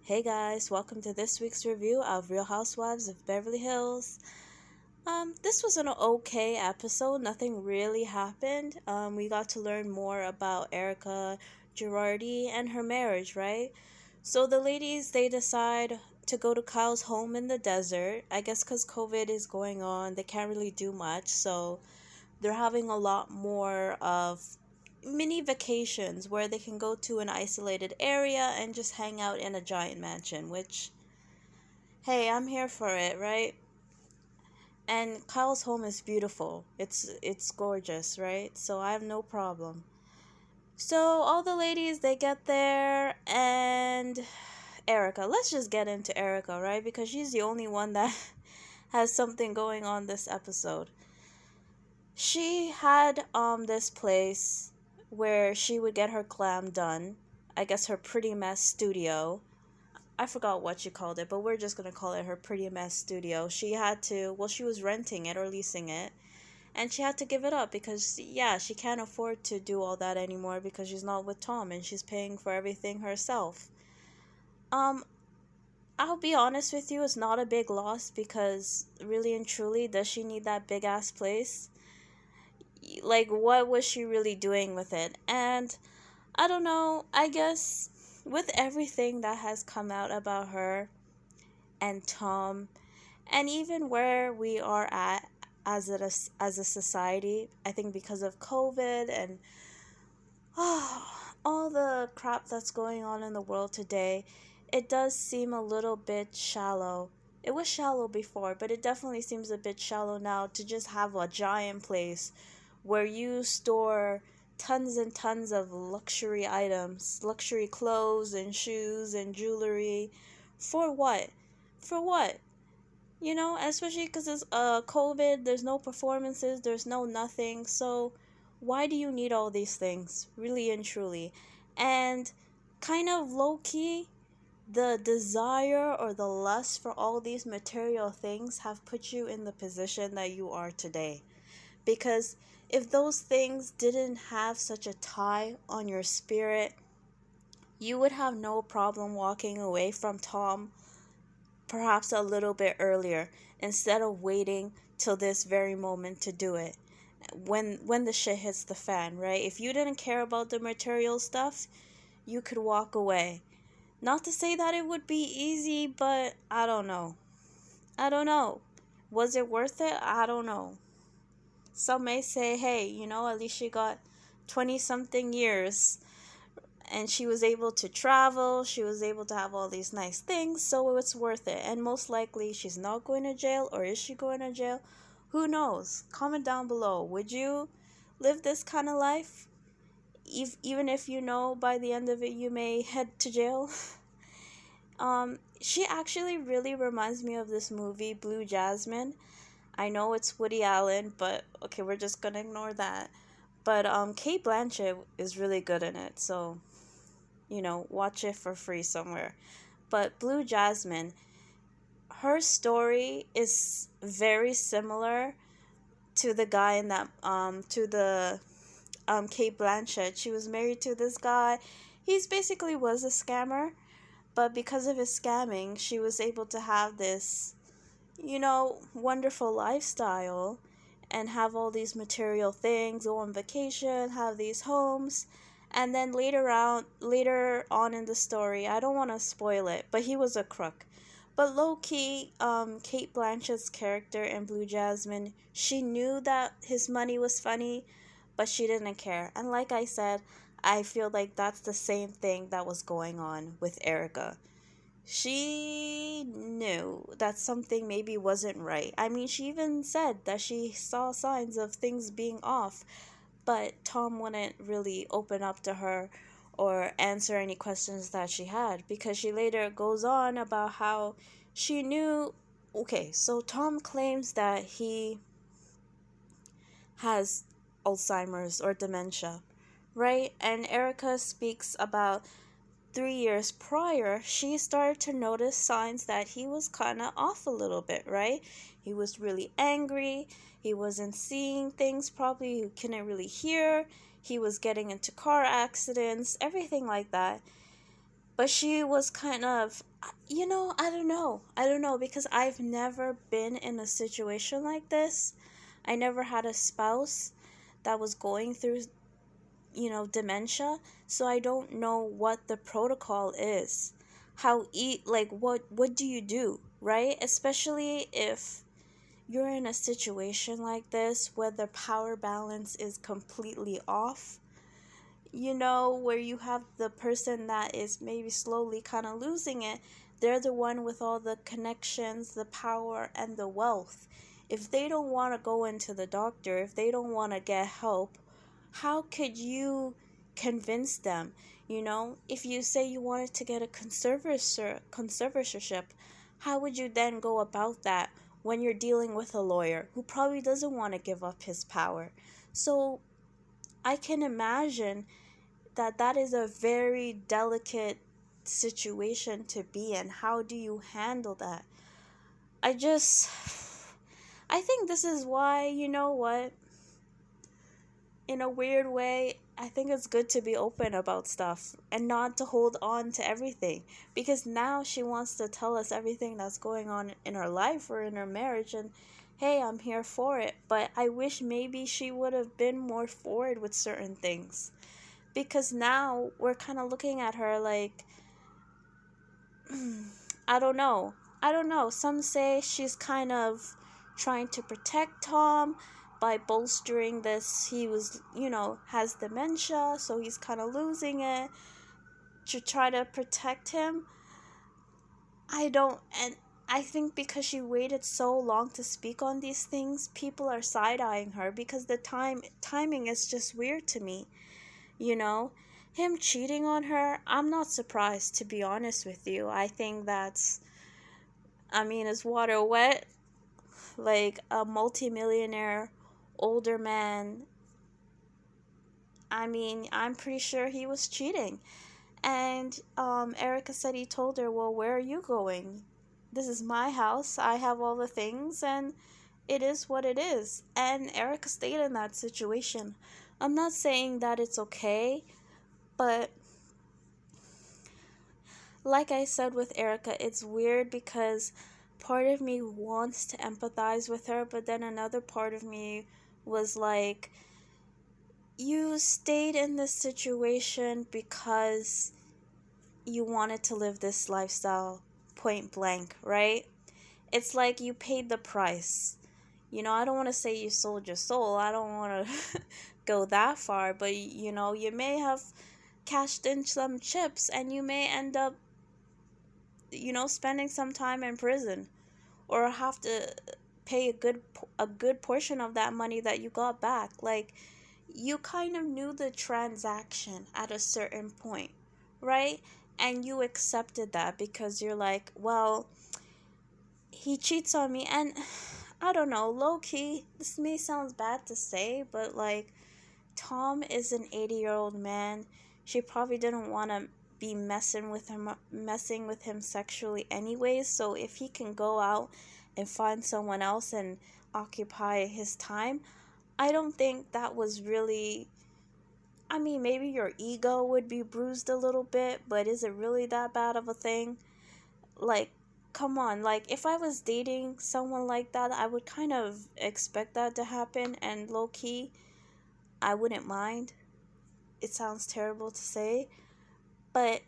Hey guys, welcome to this week's review of Real Housewives of Beverly Hills. This was an okay episode. Nothing really happened. We got to learn more about Erika Girardi and her marriage, right? So the ladies they decide to go to Kyle's home in the desert. I guess because COVID is going on, they can't really do much. So they're having a lot more of mini vacations where they can go to an isolated area and just hang out in a giant mansion, which, hey, I'm here for it, right? And Kyle's home is beautiful. It's gorgeous, right? So I have no problem. So all the ladies they get there and Erika, let's just get into Erika, right? Because she's the only one that has something going on this episode. She had this place where she would get her glam done. I guess her pretty mess studio. I forgot what she called it, but we're just gonna call it her pretty mess studio. She had to, well, she was renting it or leasing it, and she had to give it up because, yeah, she can't afford to do all that anymore because she's not with Tom and she's paying for everything herself. Um, I'll be honest with you, it's not a big loss because, really and truly, does she need that big ass place? Like, what was she really doing with it? And I don't know, I guess with everything that has come out about her and Tom, and even where we are at as a society, I think because of COVID and all the crap that's going on in the world today, it does seem a little bit shallow. It was shallow before, but it definitely seems a bit shallow now to just have a giant place where you store tons and tons of luxury items, luxury clothes and shoes and jewelry. For what? For what? You know, especially because it's COVID, there's no performances, there's no nothing. So why do you need all these things, really and truly? And kind of low key, the desire or the lust for all these material things have put you in the position that you are today. Because if those things didn't have such a tie on your spirit, you would have no problem walking away from Tom perhaps a little bit earlier instead of waiting till this very moment to do it. When the shit hits the fan, right? If you didn't care about the material stuff, you could walk away. Not to say that it would be easy, but I don't know. I don't know. Was it worth it? I don't know. Some may say, hey, at least she got 20 something years and she was able to travel, she was able to have all these nice things, so it's worth it. And most likely she's not going to jail, or is she going to jail? Who knows? Comment down below. Would you live this kind of life? Even if you know by the end of it you may head to jail? She actually really reminds me of this movie, Blue Jasmine. I know it's Woody Allen, but okay, we're just gonna ignore that. But Kate Blanchett is really good in it, so watch it for free somewhere. But Blue Jasmine, her story is very similar to the guy in that to the Kate Blanchett. She was married to this guy. He's basically was a scammer, but because of his scamming, she was able to have this, wonderful lifestyle and have all these material things, go on vacation, have these homes. And then later on in the story, I don't want to spoil it, but he was a crook. But low key, Kate Blanchett's character in Blue Jasmine, she knew that his money was funny, but she didn't care. And like I said, I feel like that's the same thing that was going on with Erika. She knew that something maybe wasn't right. I mean, she even said that she saw signs of things being off, but Tom wouldn't really open up to her or answer any questions that she had, because she later goes on about how she knew. Okay, so Tom claims that he has Alzheimer's or dementia, right? And Erica speaks about 3 years prior, she started to notice signs that he was kind of off a little bit, right? He was really angry. He wasn't seeing things properly. He couldn't really hear. He was getting into car accidents, everything like that. But she was kind of, I don't know because I've never been in a situation like this. I never had a spouse that was going through, dementia, so I don't know what the protocol is. Like what do you do, right? Especially if you're in a situation like this where the power balance is completely off, where you have the person that is maybe slowly kind of losing it. They're the one with all the connections, the power, and the wealth. If they don't want to go into the doctor, if they don't want to get help, how could you convince them? If you say you wanted to get a conservatorship, how would you then go about that when you're dealing with a lawyer who probably doesn't want to give up his power? So I can imagine that that is a very delicate situation to be in. How do you handle that? I just, I think this is why, you know what, in a weird way, I think it's good to be open about stuff and not to hold on to everything. Because now she wants to tell us everything that's going on in her life or in her marriage. And hey, I'm here for it. But I wish maybe she would have been more forward with certain things. Because now we're kind of looking at her like, I don't know. I don't know. Some say she's kind of trying to protect Tom by bolstering this. He was, has dementia, so he's kind of losing it to try to protect him. I don't, and I think because she waited so long to speak on these things, people are side-eyeing her because the timing is just weird to me. You know, him cheating on her, I'm not surprised, to be honest with you. I think is water wet? Like a multimillionaire older man. I'm pretty sure he was cheating. And Erika said he told her, well, where are you going? This is my house. I have all the things, and it is what it is. And Erika stayed in that situation. I'm not saying that it's okay, but like I said with Erika, it's weird because part of me wants to empathize with her, but then another part of me was like, you stayed in this situation because you wanted to live this lifestyle, point blank, right? It's like you paid the price. I don't want to say you sold your soul. I don't want to go that far, but you may have cashed in some chips and you may end up spending some time in prison or have to pay a good portion of that money that you got back. Like, you kind of knew the transaction at a certain point, right? And you accepted that because you're like, well, he cheats on me. And I don't know, low key, this may sound bad to say, but like, Tom is an 80-year-old man. She probably didn't want to be messing with him sexually anyways. So if he can go out and find someone else and occupy his time, I don't think that was really. Maybe your ego would be bruised a little bit, but is it really that bad of a thing? Like, come on. Like, if I was dating someone like that, I would kind of expect that to happen, and low key, I wouldn't mind. It sounds terrible to say, but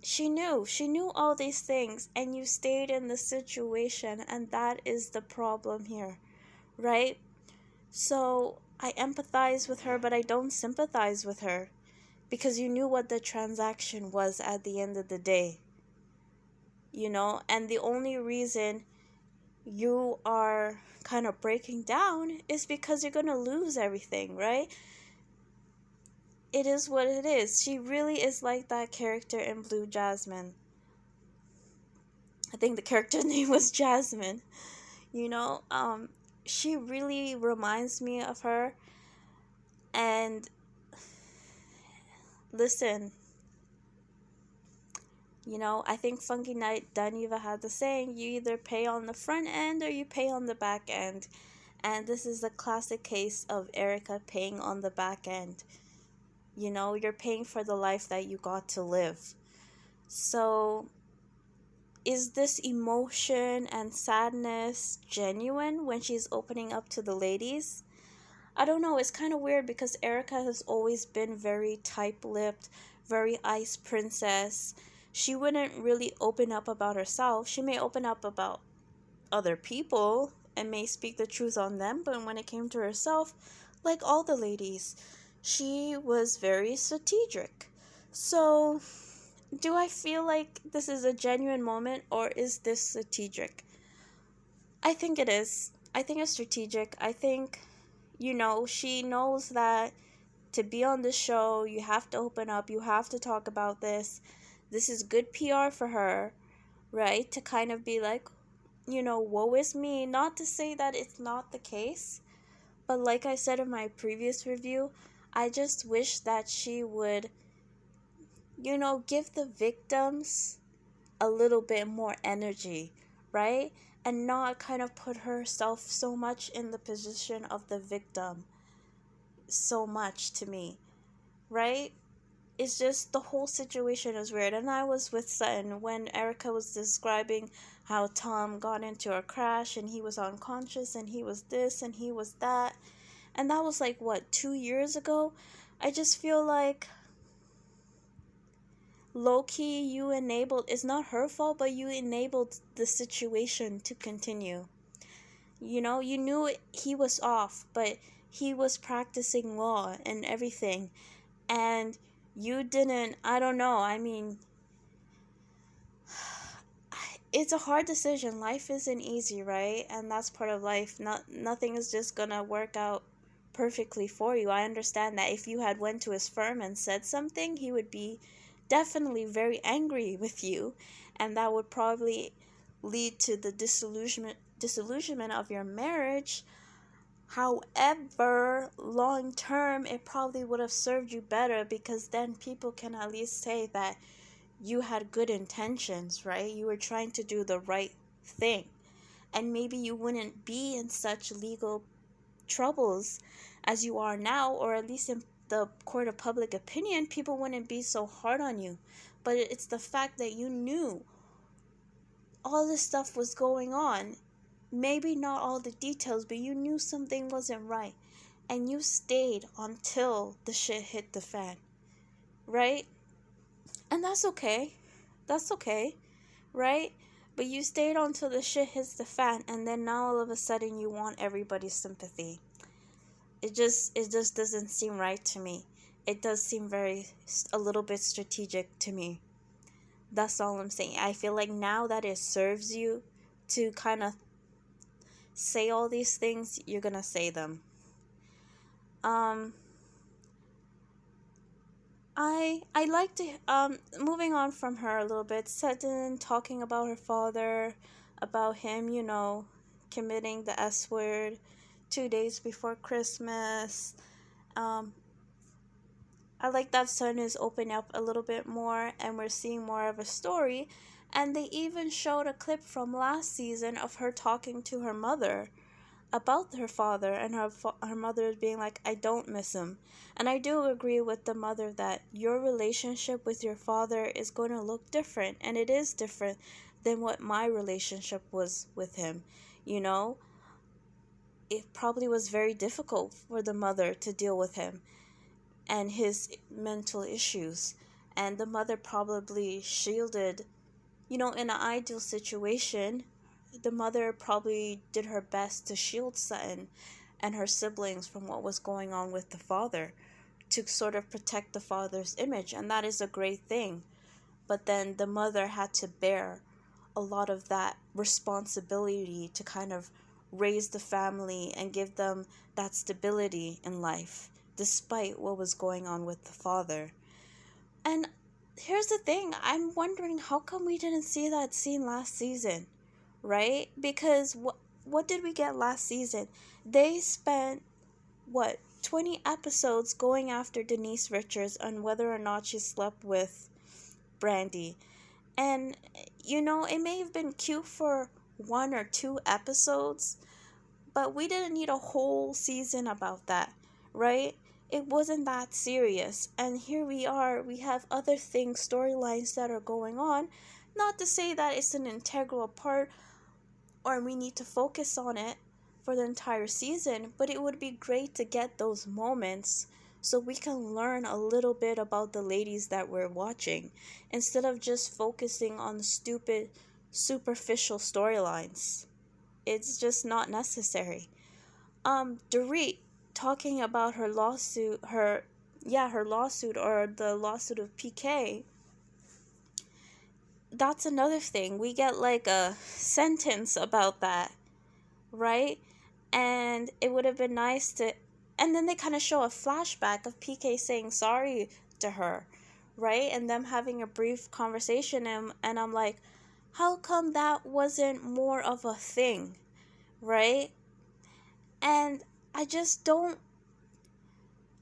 she knew all these things, and you stayed in the situation, and that is the problem here, right? So I empathize with her, but I don't sympathize with her because you knew what the transaction was at the end of the day, and the only reason you are kind of breaking down is because you're going to lose everything, right? It is what it is. She really is like that character in Blue Jasmine. I think the character's name was Jasmine. You know, she really reminds me of her. And listen, I think Funky Knight Duneva had the saying, you either pay on the front end or you pay on the back end. And this is the classic case of Erika paying on the back end. You're paying for the life that you got to live. So, is this emotion and sadness genuine when she's opening up to the ladies? I don't know. It's kind of weird because Erika has always been very tight-lipped, very ice princess. She wouldn't really open up about herself. She may open up about other people and may speak the truth on them, but when it came to herself, like all the ladies, she was very strategic. So, do I feel like this is a genuine moment or is this strategic? I think it is. I think it's strategic. I think, she knows that to be on the show, you have to open up, you have to talk about this. This is good PR for her, right? To kind of be like, woe is me. Not to say that it's not the case, but like I said in my previous review, I just wish that she would, give the victims a little bit more energy, right? And not kind of put herself so much in the position of the victim so much to me, right? It's just the whole situation is weird. And I was with Sutton when Erika was describing how Tom got into a crash and he was unconscious and he was this and he was that. And that was like, what, 2 years ago? I just feel like low key you enabled, it's not her fault, but you enabled the situation to continue. You knew he was off, but he was practicing law and everything. And you didn't, I don't know, I mean, it's a hard decision. Life isn't easy, right? And that's part of life. Nothing is just gonna work out perfectly for you. I understand that if you had went to his firm and said something, he would be definitely very angry with you, and that would probably lead to the disillusionment of your marriage. However, long term, it probably would have served you better because then people can at least say that you had good intentions, right? You were trying to do the right thing. And maybe you wouldn't be in such legal troubles as you are now, or at least in the court of public opinion, people wouldn't be so hard on you. But it's the fact that you knew all this stuff was going on. Maybe not all the details, but you knew something wasn't right. And you stayed until the shit hit the fan, right? And that's okay. That's okay, right? But you stayed until the shit hits the fan, and then now all of a sudden you want everybody's sympathy. It just doesn't seem right to me. It does seem a little bit strategic to me. That's all I'm saying. I feel like now that it serves you to kind of say all these things, you're gonna say them. Um, I like to moving on from her a little bit. Sutton talking about her father, about him, committing the S word 2 days before Christmas. Um, I like that Sutton is opening up a little bit more, and we're seeing more of a story. And they even showed a clip from last season of her talking to her mother about her father, and her mother being like, I don't miss him. And I do agree with the mother that your relationship with your father is going to look different, and it is different than what my relationship was with him. It probably was very difficult for the mother to deal with him and his mental issues, and the mother probably shielded, in an ideal situation, the mother probably did her best to shield Sutton and her siblings from what was going on with the father, to sort of protect the father's image, and that is a great thing. But then the mother had to bear a lot of that responsibility to kind of raise the family and give them that stability in life, despite what was going on with the father. And here's the thing, I'm wondering how come we didn't see that scene last season, right? Because what did we get last season? They spent, 20 episodes going after Denise Richards on whether or not she slept with Brandy. And, it may have been cute for 1 or 2 episodes, but we didn't need a whole season about that, right? it wasn't that serious. And here we are, we have other things, storylines that are going on. Not to say that it's an integral part or we need to focus on it for the entire season, but it would be great to get those moments so we can learn a little bit about the ladies that we're watching instead of just focusing on stupid, superficial storylines. It's just not necessary. Dorit talking about her lawsuit, her lawsuit or the lawsuit of PK. That's another thing. We get like a sentence about that, right? And it would have been nice to, and then they kind of show a flashback of PK saying sorry to her, right? And them having a brief conversation, and I'm like, how come that wasn't more of a thing, right? And I just don't,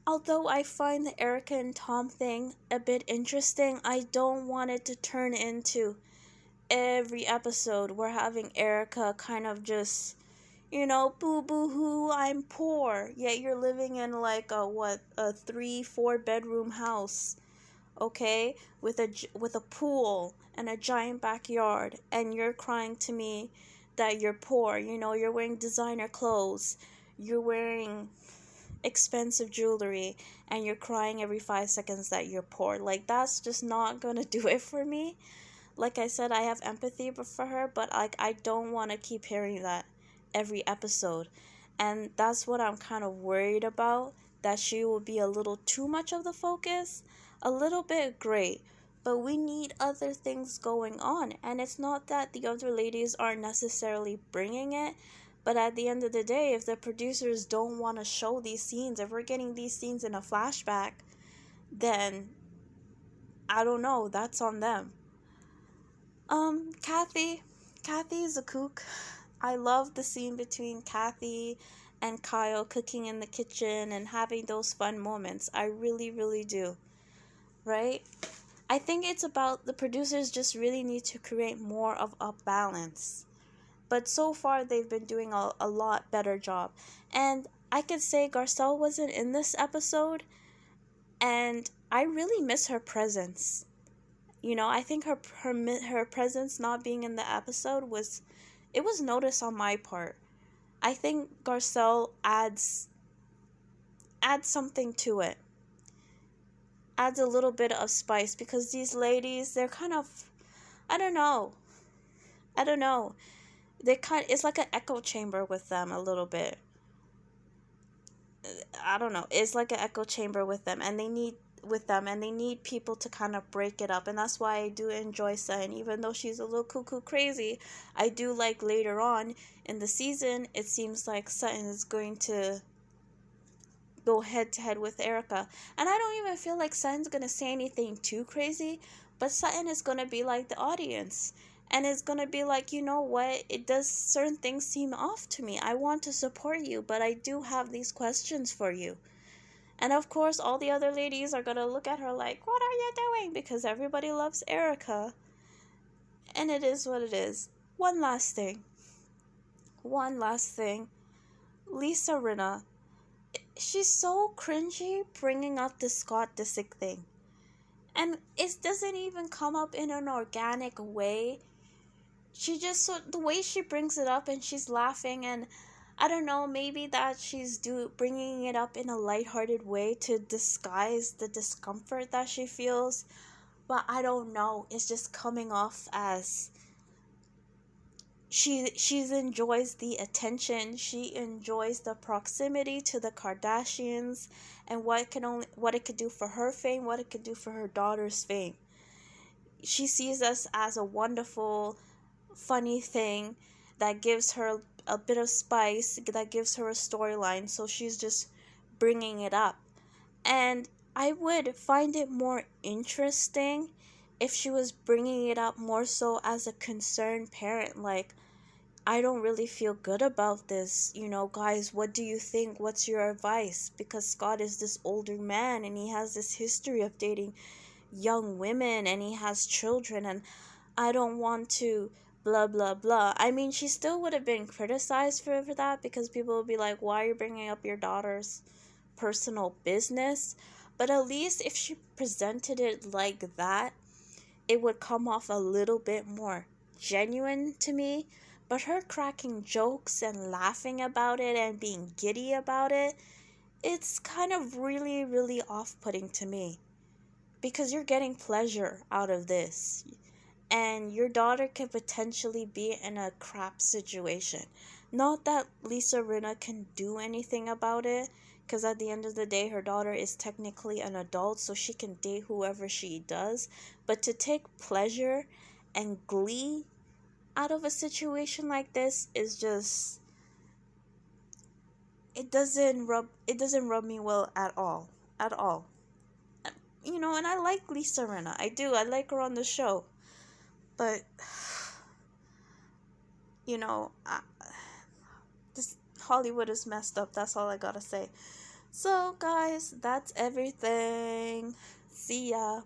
although I find the Erika and Tom thing a bit interesting, I don't want it to turn into every episode we're having Erika kind of just, boo boo hoo, I'm poor. Yet you're living in like a 3-4 bedroom house, okay, with a pool and a giant backyard, and you're crying to me that you're poor. You're wearing designer clothes, you're wearing expensive jewelry, and you're crying every 5 seconds that you're poor. Like, that's just not gonna do it for me. Like I said, I have empathy for her, but like I don't want to keep hearing that every episode. And that's what I'm kind of worried about, that she will be a little too much of the focus. A little bit, great, but we need other things going on. And it's not that the other ladies aren't necessarily bringing it, but at the end of the day, if the producers don't want to show these scenes, if we're getting these scenes in a flashback, then I don't know, that's on them. Kathy. Kathy is a kook. I love the scene between Kathy and Kyle cooking in the kitchen and having those fun moments. I really, really do. Right? I think it's about the producers just really need to create more of a balance. But so far, they've been doing a lot better job. And I could say Garcelle wasn't in this episode, and I really miss her presence. I think her presence not being in the episode was noticed on my part. I think Garcelle adds something to it. Adds a little bit of spice, because these ladies, they're kind of, I don't know. It's like an echo chamber with them a little bit. I don't know. It's like an echo chamber with them, and they need people to kind of break it up. And that's why I do enjoy Sutton, even though she's a little cuckoo crazy. I do like later on in the season, it seems like Sutton is going to go head to head with Erika. And I don't even feel like Sutton's going to say anything too crazy, but Sutton is going to be like the audience. And it's going to be like, you know what, it does, certain things seem off to me. I want to support you, but I do have these questions for you. And of course, all the other ladies are going to look at her like, what are you doing? Because everybody loves Erika. And it is what it is. One last thing. Lisa Rinna. She's so cringy bringing up the Scott Disick thing. And it doesn't even come up in an organic way. She just, the way she brings it up and she's laughing, and I don't know, maybe that she's bringing it up in a lighthearted way to disguise the discomfort that she feels. But I don't know, it's just coming off as she enjoys the attention, she enjoys the proximity to the Kardashians, and what it could do for her fame, what it could do for her daughter's fame. She sees us as a wonderful, funny thing that gives her a bit of spice, that gives her a storyline, so she's just bringing it up. And I would find it more interesting if she was bringing it up more so as a concerned parent, like, I don't really feel good about this, guys, what do you think, what's your advice? Because Scott is this older man, and he has this history of dating young women, and he has children, and I don't want to blah blah blah. I mean, she still would have been criticized for that, because people would be like, why are you bringing up your daughter's personal business. But at least if she presented it like that, it would come off a little bit more genuine to me. But her cracking jokes and laughing about it and being giddy about it, it's kind of really, really off putting to me. Because you're getting pleasure out of this. And your daughter could potentially be in a crap situation. Not that Lisa Rinna can do anything about it, because at the end of the day, her daughter is technically an adult, so she can date whoever she does. But to take pleasure and glee out of a situation like this is just, it doesn't rub me well at all. At all. And I like Lisa Rinna. I do. I like her on the show. But you know, I, this Hollywood is messed up. That's all I gotta say. So, guys, that's everything. See ya.